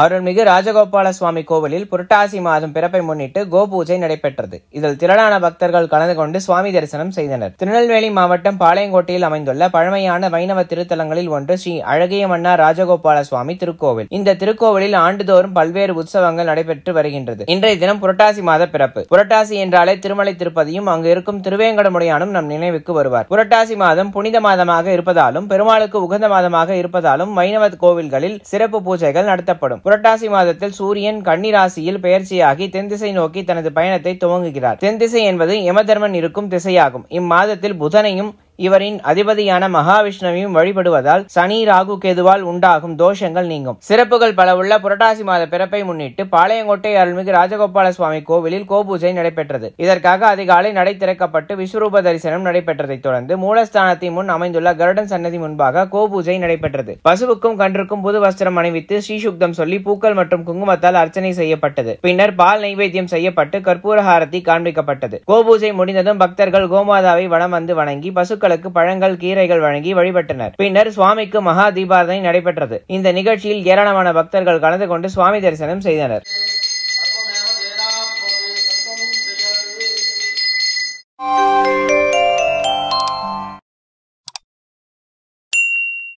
அருள்மிகு ராஜகோபால சுவாமி கோவிலில் புரட்டாசி மாதம் பிறப்பை முன்னிட்டு கோபூஜை நடைபெற்றது. இதில் திரளான பக்தர்கள் கலந்து கொண்டு சுவாமி தரிசனம் செய்தனர். திருநெல்வேலி மாவட்டம் பாளையங்கோட்டையில் அமைந்துள்ள பழமையான வைணவ திருத்தலங்களில் ஒன்று ஸ்ரீ அழகிய மன்னார் ராஜகோபால சுவாமி திருக்கோவில். இந்த திருக்கோவிலில் ஆண்டுதோறும் பல்வேறு உற்சவங்கள் நடைபெற்று வருகின்றது. இன்றைய தினம் புரட்டாசி மாத பிறப்பு. புரட்டாசி என்றாலே திருமலை திருப்பதியும் அங்கு இருக்கும் திருவேங்கடமுடையானும் நம் நினைவுக்கு வருவார். புரட்டாசி மாதம் புனித மாதமாக இருப்பதாலும் பெருமாளுக்கு உகந்த மாதமாக இருப்பதாலும் வைணவ கோவில்களில் சிறப்பு பூஜைகள் நடத்தப்படும். புரட்டாசி மாதத்தில் சூரியன் கன்னி ராசியில் பெயர்ச்சியாகி தென்திசை நோக்கி தனது பயணத்தை துவங்குகிறார். தென்திசை என்பது யமதர்மன் இருக்கும் திசையாகும். இம்மாதத்தில் புதனையும் இவரின் அதிபதியான மகாவிஷ்ணுவையும் வழிபடுவதால் சனி ராகு கேதுவால் உண்டாகும் தோஷங்கள் நீங்கும். சிறப்புகள் பல உள்ள புரட்டாசி மாத பிறப்பை முன்னிட்டு பாளையங்கோட்டை அருள்மிகு ராஜகோபால சுவாமி கோவிலில் கோபூஜை நடைபெற்றது. இதற்காக அதிகாலை நடை திறக்கப்பட்டு விஸ்வரூப தரிசனம் நடைபெற்றதைத் தொடர்ந்து மூலஸ்தானத்தின் முன் அமைந்துள்ள கருடன் சன்னதி முன்பாக கோபூஜை நடைபெற்றது. பசுவுக்கும் கன்றுக்கும் புது வஸ்திரம் அணிவித்து ஸ்ரீசுக்தம் சொல்லி பூக்கள் மற்றும் குங்குமத்தால் அர்ச்சனை செய்யப்பட்டது. பின்னர் பால் நைவேத்தியம் செய்யப்பட்டு கற்பூரஹாரதி காண்பிக்கப்பட்டது. கோபூஜை முடிந்ததும் பக்தர்கள் கோமாதாவை வலம் வந்து வணங்கி பசுக்கள் பழங்கள் கீரைகள் வழங்கி வழிபட்டனர். பின்னர் சுவாமிக்கு மகா தீபாராதனை நடைபெற்றது. இந்த நிகழ்ச்சியில் ஏராளமான பக்தர்கள் கலந்து கொண்டு சுவாமி தரிசனம் செய்தனர்.